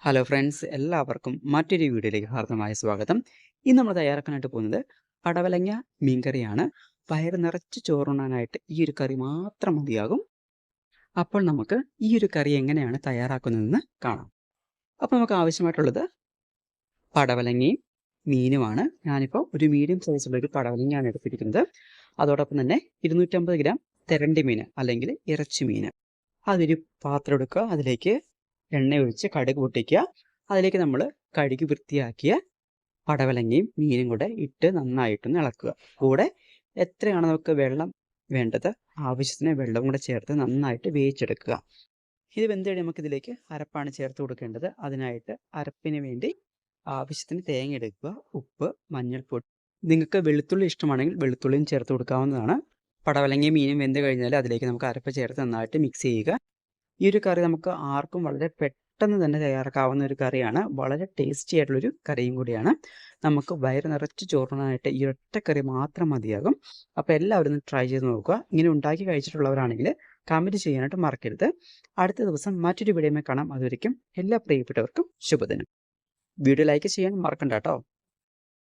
Hello friends, എല്ലാവർക്കും മറ്റൊരു വീഡിയോയിലേക്ക് ഹാർദമായ സ്വാഗതം. ഇന്ന് നമ്മൾ തയ്യാറാക്കാനായിട്ട് പോകുന്നത് പടവലങ്ങ മീൻകറിയാണ്. വയറ് നിറച്ച് ചോറുണ്ണാനായിട്ട് ഈ ഒരു കറി മാത്രം മതിയാകും. അപ്പോൾ നമുക്ക് ഈ ഒരു കറി എങ്ങനെയാണ് തയ്യാറാക്കുന്നതെന്ന് കാണാം. അപ്പോൾ നമുക്ക് ആവശ്യമായിട്ടുള്ളത് പടവലങ്ങയും മീനുമാണ്. ഞാനിപ്പോൾ ഒരു മീഡിയം സൈസുള്ള ഒരു പടവലങ്ങയാണ് എടുത്തിരിക്കുന്നത്. അതോടൊപ്പം തന്നെ 250 ഗ്രാം തെരണ്ടി മീൻ അല്ലെങ്കിൽ ഇറച്ചി മീൻ. അതൊരു പാത്രം എടുക്കുക, അതിലേക്ക് എണ്ണ ഒഴിച്ച് കടുക് പൊട്ടിക്കുക. അതിലേക്ക് നമ്മൾ കഴുകി വൃത്തിയാക്കിയ പടവലങ്ങയും മീനും കൂടെ ഇട്ട് നന്നായിട്ടൊന്ന് ഇളക്കുക. കൂടെ എത്രയാണ് നമുക്ക് വെള്ളം വേണ്ടത്, ആവശ്യത്തിന് വെള്ളം കൂടെ ചേർത്ത് നന്നായിട്ട് വേവിച്ചെടുക്കുക. ഇത് വെന്ത് കഴിഞ്ഞ് നമുക്കിതിലേക്ക് അരപ്പാണ് ചേർത്ത് കൊടുക്കേണ്ടത്. അതിനായിട്ട് അരപ്പിന് വേണ്ടി ആവശ്യത്തിന് തേങ്ങ എടുക്കുക, ഉപ്പ്, മഞ്ഞൾപ്പൊടി. നിങ്ങൾക്ക് വെളുത്തുള്ളി ഇഷ്ടമാണെങ്കിൽ വെളുത്തുള്ളിയും ചേർത്ത് കൊടുക്കാവുന്നതാണ്. പടവലങ്ങയും മീനും വെന്ത് കഴിഞ്ഞാൽ അതിലേക്ക് നമുക്ക് അരപ്പ് ചേർത്ത് നന്നായിട്ട് മിക്സ് ചെയ്യുക. ഈ ഒരു കറി നമുക്ക് ആർക്കും വളരെ പെട്ടെന്ന് തന്നെ തയ്യാറാക്കാവുന്ന ഒരു കറിയാണ്. വളരെ ടേസ്റ്റി ആയിട്ടുള്ളൊരു കറിയും കൂടിയാണ്. നമുക്ക് വയറ് നിറച്ച് ചോറുണ്ണാനായിട്ട് ഈ ഒറ്റ കറി മാത്രം മതിയാകും. അപ്പോൾ എല്ലാവരും ഒന്ന് ട്രൈ ചെയ്ത് നോക്കുക. ഇങ്ങനെ ഉണ്ടാക്കി കഴിച്ചിട്ടുള്ളവരാണെങ്കിൽ കമൻറ്റ് ചെയ്യാനായിട്ട് മറക്കരുത്. അടുത്ത ദിവസം മറ്റൊരു വീഡിയോയിൽ കാണാം. അതുവരെയ്ക്കും എല്ലാ പ്രിയപ്പെട്ടവർക്കും ശുഭദിനം. വീഡിയോ ലൈക്ക് ചെയ്യാൻ മറക്കണ്ട കേട്ടോ.